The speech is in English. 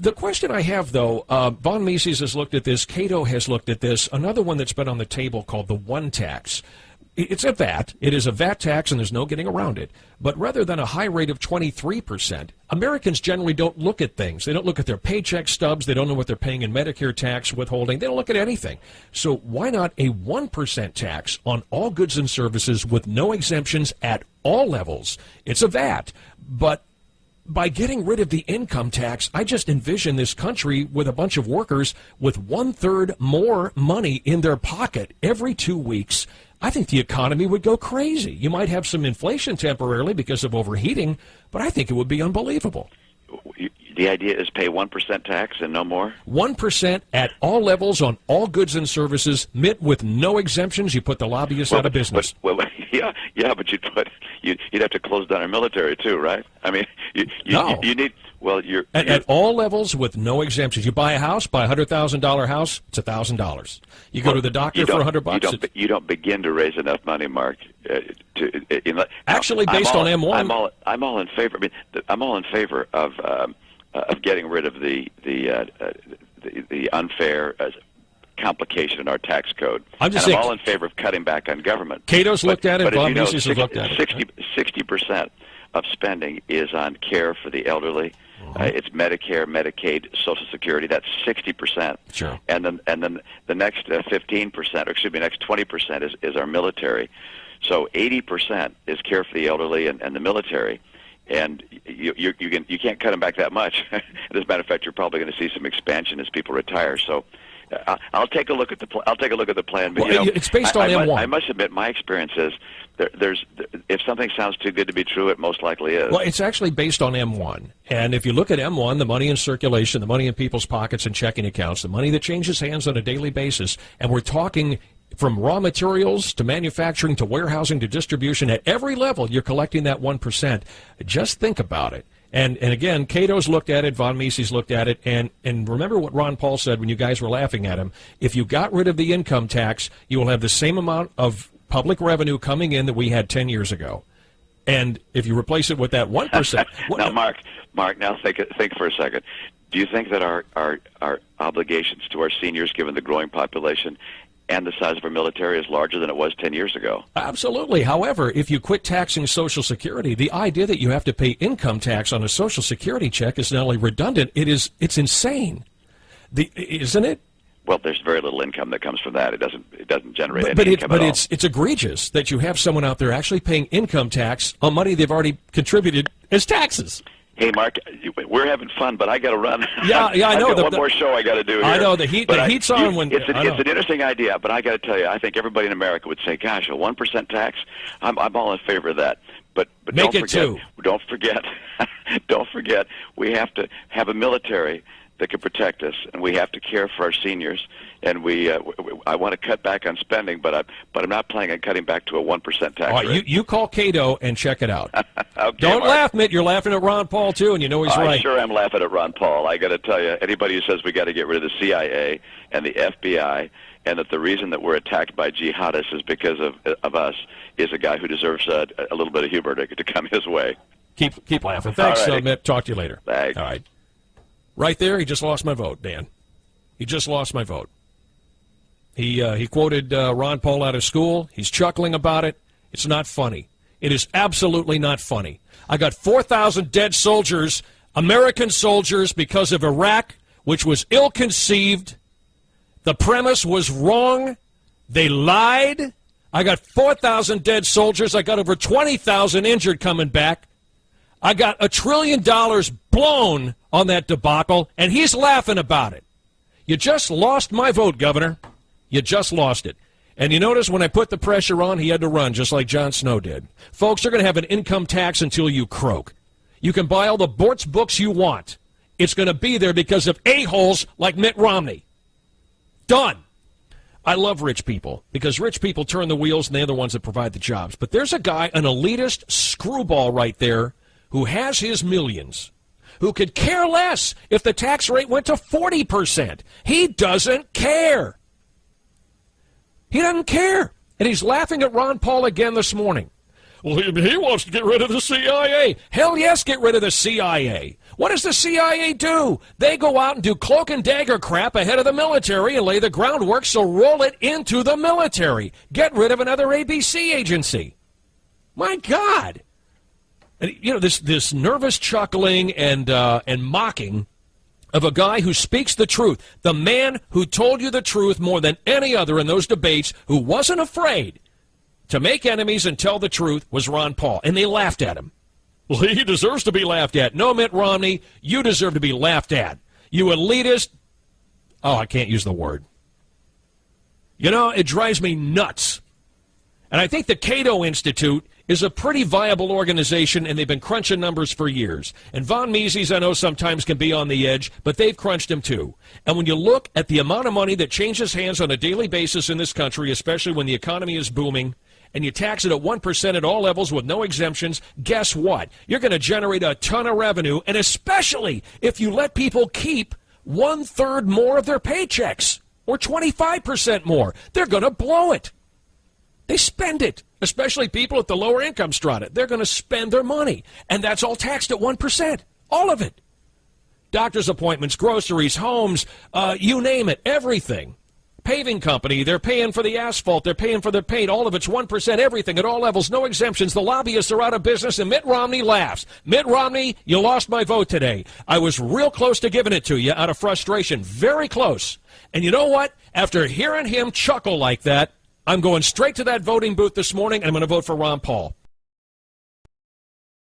The question I have, though, Von Mises has looked at this, Cato has looked at this, another one that's been on the table called the one tax. It's a VAT. It is a VAT tax, and there's no getting around it. But rather than a high rate of 23%, Americans generally don't look at things. They don't look at their paycheck stubs. They don't know what they're paying in Medicare tax withholding. They don't look at anything. So why not a 1% tax on all goods and services with no exemptions at all levels? It's a VAT. But by getting rid of the income tax, I just envision this country with a bunch of workers with 1/3 more money in their pocket every 2 weeks. I think the economy would go crazy. You might have some inflation temporarily because of overheating, but I think it would be unbelievable. The idea is pay 1% tax and no more? 1% at all levels on all goods and services, Mitt, with no exemptions. You put the lobbyists out of business. Yeah, but you'd have to close down our military too, right? I mean, you need. Well, you're at all levels with no exemptions. You buy a house, buy $100,000 house, it's $1,000. You go to the doctor for $100. You don't begin to raise enough money, Mark. Actually, based on M1, I'm all in favor. I mean, I'm all in favor of getting rid of the unfair complication in our tax code. I'm all in favor of cutting back on government. Cato's looked at it. Von Mises has looked at it. 60% of spending is on care for the elderly. It's Medicare, Medicaid, Social Security. That's 60%. Sure. And then the next 15%, or excuse me, next 20% is our military. So 80% is care for the elderly and the military. And you can't cut them back that much. As a matter of fact, you're probably going to see some expansion as people retire. So I'll take a look at the plan. But it's based on M1. I must admit, my experience is if something sounds too good to be true, it most likely is. Well, it's actually based on M1. And if you look at M1, the money in circulation, the money in people's pockets and checking accounts, the money that changes hands on a daily basis, and we're talking from raw materials to manufacturing to warehousing to distribution, at every level you're collecting that 1%. Just think about it. And again, Cato's looked at it, Von Mises looked at it, and remember what Ron Paul said when you guys were laughing at him. If you got rid of the income tax, you will have the same amount of public revenue coming in that we had 10 years ago. And if you replace it with that 1%. Now, Mark, now think for a second. Do you think that our obligations to our seniors, given the growing population and the size of our military, is larger than it was 10 years ago? Absolutely. However, if you quit taxing Social Security, the idea that you have to pay income tax on a Social Security check is not only redundant, it's insane. Isn't it? Well, there's very little income that comes from that. It doesn't generate any income at all. But it's egregious that you have someone out there actually paying income tax on money they've already contributed as taxes. Hey, Mark, we're having fun, but I got to run. Yeah, I know. I've got one more show I got to do here. I know the heat's on when it's an interesting idea, but I got to tell you, I think everybody in America would say, "Gosh, a 1% tax? I'm all in favor of that." But make it two. Don't forget, we have to have a military that can protect us, and we have to care for our seniors. And I want to cut back on spending, but I'm not planning on cutting back to a 1% tax rate. You call Cato and check it out. Okay, Don't Mark. laugh, Mitt. You're laughing at Ron Paul too, and you know he's right. I sure am laughing at Ron Paul. I got to tell you, anybody who says we got to get rid of the CIA and the FBI, and that the reason that we're attacked by jihadists is because of us, is a guy who deserves a little bit of humor to come his way. Keep laughing. Thanks, Mitt. Talk to you later. Thanks. All right. Right there, he just lost my vote, Dan. He just lost my vote. He quoted Ron Paul out of school. He's chuckling about it. It's not funny. It is absolutely not funny. I got 4,000 dead soldiers, American soldiers, because of Iraq, which was ill-conceived. The premise was wrong. They lied. I got 4,000 dead soldiers. I got over 20,000 injured coming back. I got $1 trillion blown on that debacle, and he's laughing about it. You just lost my vote, Governor. You just lost it. And you notice when I put the pressure on, he had to run, just like Jon Snow did. Folks, they're going to have an income tax until you croak. You can buy all the Bortz books you want. It's going to be there because of a-holes like Mitt Romney. Done. I love rich people because rich people turn the wheels and they're the ones that provide the jobs. But there's a guy, an elitist screwball right there, who has his millions, who could care less if the tax rate went to 40%. He doesn't care. He doesn't care. And he's laughing at Ron Paul again this morning. Well, he wants to get rid of the CIA. Hell yes, get rid of the CIA. What does the CIA do? They go out and do cloak and dagger crap ahead of the military and lay the groundwork, so roll it into the military. Get rid of another ABC agency. My God. And, you know, this nervous chuckling and mocking of a guy who speaks the truth, the man who told you the truth more than any other in those debates, who wasn't afraid to make enemies and tell the truth, was Ron Paul. And they laughed at him. Well, he deserves to be laughed at. No, Mitt Romney, you deserve to be laughed at. You elitist. Oh, I can't use the word. You know, it drives me nuts. And I think the Cato Institute is a pretty viable organization, and they've been crunching numbers for years. And Von Mises, I know, sometimes can be on the edge, but they've crunched them too. And when you look at the amount of money that changes hands on a daily basis in this country, especially when the economy is booming, and you tax it at 1% at all levels with no exemptions, guess what? You're going to generate a ton of revenue, and especially if you let people keep 1/3 more of their paychecks, or 25% more. They're going to blow it. They spend it, especially people at the lower income strata. They're going to spend their money, and that's all taxed at 1%, all of it. Doctor's appointments, groceries, homes, you name it, everything. Paving company, they're paying for the asphalt, they're paying for the paint, all of it's 1%, everything at all levels, no exemptions. The lobbyists are out of business, and Mitt Romney laughs. Mitt Romney, you lost my vote today. I was real close to giving it to you out of frustration, very close. And you know what? After hearing him chuckle like that, I'm going straight to that voting booth this morning, and I'm going to vote for Ron Paul.